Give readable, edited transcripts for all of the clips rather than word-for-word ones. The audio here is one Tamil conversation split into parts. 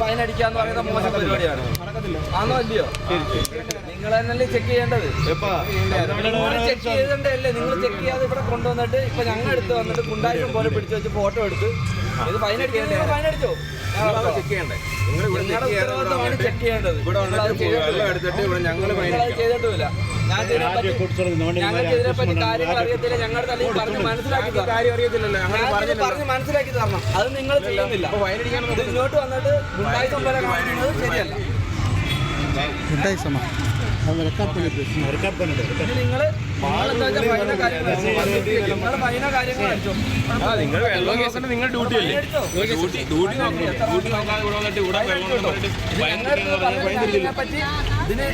ഫൈൻ അടിക്കാന്ന് പറയുന്ന മോശം പരിപാടിയാണ്. ആണോ അല്ലയോ? നിങ്ങൾ തന്നെയല്ലേ ചെക്ക് ചെയ്യേണ്ടത്. ചെക്ക് ചെയ്തല്ലേ നിങ്ങൾ ചെക്ക് ചെയ്യാതെ ഇവിടെ കൊണ്ടുവന്നിട്ട് ഇപ്പൊ ഞങ്ങൾ എടുത്ത് വന്നിട്ട് ഗുണ്ടായിസം പോലെ പിടിച്ചു വെച്ച് ഫോട്ടോ എടുത്ത് ഇത് ഫൈൻ അടിക്കാൻ ഫൈൻ അടിച്ചോ? ചെക്ക് ചെയ്യണ്ടേ? ഉത്തരവാദിത്തമാണ് ചെക്ക് ചെയ്യേണ്ടത്. ചെയ്തിട്ടില്ല. ഞങ്ങൾക്ക് ഇതിനെപ്പറ്റി കാര്യങ്ങൾ അറിയത്തില്ല. ഞങ്ങളുടെ അല്ലെങ്കിൽ പറഞ്ഞ് മനസ്സിലാക്കി പറഞ്ഞ് മനസ്സിലാക്കി തരണം. അത് നിങ്ങൾ ചെയ്യുന്നില്ല. ഇങ്ങോട്ട് വന്നിട്ട് ഗുണ്ടായിസം പോലെ കാണിക്കുന്നത് ശരിയല്ല. നിങ്ങൾ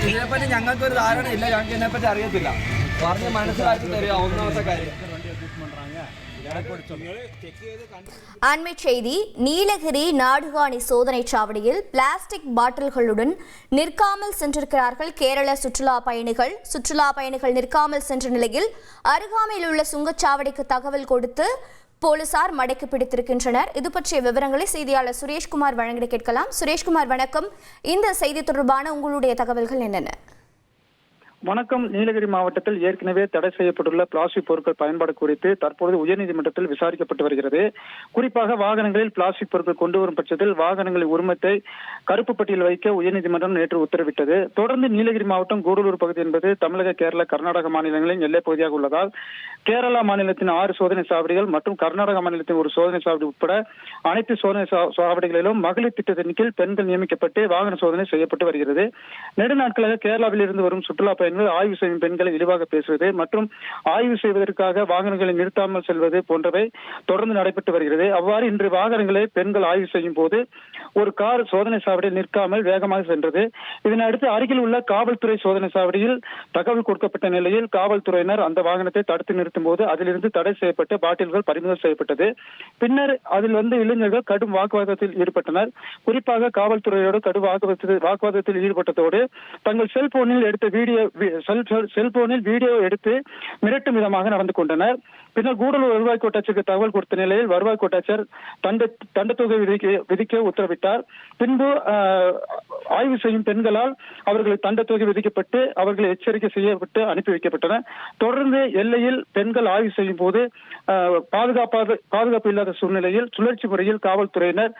ഇതിനെപ്പറ്റി ഞങ്ങൾക്കൊരു ധാരണയില്ല. ഞങ്ങൾക്ക് ഇതിനെപ്പറ്റി അറിയത്തില്ല. പറഞ്ഞ് മനസ്സിലാക്കി തരിക ഒന്നാമത്തെ കാര്യം. அண்மை செய்தி. நீலகிரி நாடுகாணி சோதனை சாவடியில் பிளாஸ்டிக் பாட்டில்களுடன் நிற்காமல் சென்றிருக்கிறார்கள் கேரள சுற்றுலா பயணிகள் நிற்காமல் சென்ற நிலையில் அருகாமையில் உள்ள சுங்கச்சாவடிக்கு தகவல் கொடுத்து போலீசார் மடக்கி பிடித்திருக்கின்றனர். இது பற்றிய விவரங்களை செய்தியாளர் சுரேஷ்குமார் வழங்கிட கேட்கலாம். சுரேஷ்குமார் வணக்கம். இந்த செய்தி தொடர்பான உங்களுடைய தகவல்கள் என்னென்ன? வணக்கம். நீலகிரி மாவட்டத்தில் ஏற்கனவே தடை செய்யப்பட்டுள்ள பிளாஸ்டிக் பொருட்கள் பயன்பாடு குறித்து தற்போது உயர்நீதிமன்றத்தில் விசாரிக்கப்பட்டு வருகிறது. குறிப்பாக வாகனங்களில் பிளாஸ்டிக் பொருட்கள் கொண்டு வரும் பட்சத்தில் வாகனங்களின் உரிமத்தை கருப்பு பட்டியல் வைக்க உயர்நீதிமன்றம் நேற்று உத்தரவிட்டது. தொடர்ந்து நீலகிரி மாவட்டம் கூடலூர் பகுதி என்பது தமிழக, கேரள, கர்நாடக மாநிலங்களின் எல்லைப் பகுதியாக உள்ளதால் கேரளா மாநிலத்தின் 6 சோதனை சாவடிகள் மற்றும் கர்நாடக மாநிலத்தின் ஒரு சோதனை சாவடி உட்பட அனைத்து சோதனை சாவடிகளிலும் மகளிர் திட்டத்தின் கீழ் பெண்கள் நியமிக்கப்பட்டு வாகன சோதனை செய்யப்பட்டு வருகிறது. நெடுநாட்களாக கேரளாவில் இருந்து வரும் சுற்றுலா பயணிகள் ஆய்வு செய்யும் பெண்களை இழிவாக பேசுவது மற்றும் ஆய்வு செய்வதற்காக வாகனங்களை நிறுத்தாமல் செல்வது போன்றவை தொடர்ந்து நடைபெற்று வருகிறது. அவ்வாறு இன்று வாகனங்களை பெண்கள் ஆய்வு செய்யும் போது ஒரு கார் சோதனை சாவடியில் நிற்காமல் வேகமாக சென்றது. இதனையடுத்து அருகில் உள்ள காவல்துறை சோதனை சாவடியில் தகவல் கொடுக்கப்பட்ட நிலையில் காவல்துறையினர் அந்த வாகனத்தை தடுத்து நிறுத்தும் போது அதிலிருந்து தடை செய்யப்பட்ட பாட்டில்கள் பறிமுதல் செய்யப்பட்டது. பின்னர் அதில் இளைஞர்கள் கடும் வாக்குவாதத்தில் ஈடுபட்டனர். குறிப்பாக காவல்துறையோடு கடும் வாக்குவாதத்தில் ஈடுபட்டதோடு தங்கள் செல்போனில் வீடியோ எடுத்து மிரட்டும் விதமாக நடந்து கொண்டனர். பின்னர் கூடலூர் வருவாய் கோட்டாட்சியருக்கு தகவல் கொடுத்த நிலையில் வருவாய் கோட்டாட்சியர் தண்டத்தொகை விதிக்க உத்தரவிட்டார். பின்பு ஆய்வு செய்யும் பெண்களால் அவர்களுக்கு தண்டத்தொகை விதிக்கப்பட்டு அவர்களை எச்சரிக்கை செய்யப்பட்டு அனுப்பி வைக்கப்பட்டனர். தொடர்ந்து எல்லையில் பெண்கள் ஆய்வு செய்யும் போது பாதுகாப்பு இல்லாத சூழ்நிலையில் சுழற்சி முறையில் காவல்துறையினர்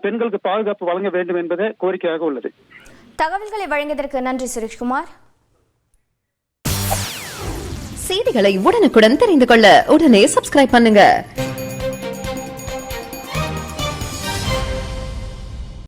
பெண்களுக்கு பாதுகாப்பு வழங்க வேண்டும் என்பதே கோரிக்கையாக உள்ளது. தகவல்களை வழங்கியதற்கு நன்றி சுரேஷ்குமார். செய்திகளை உடனுக்குடன் தெரிந்து கொள்ள உடனே சப்ஸ்கிரைப் பண்ணுங்க.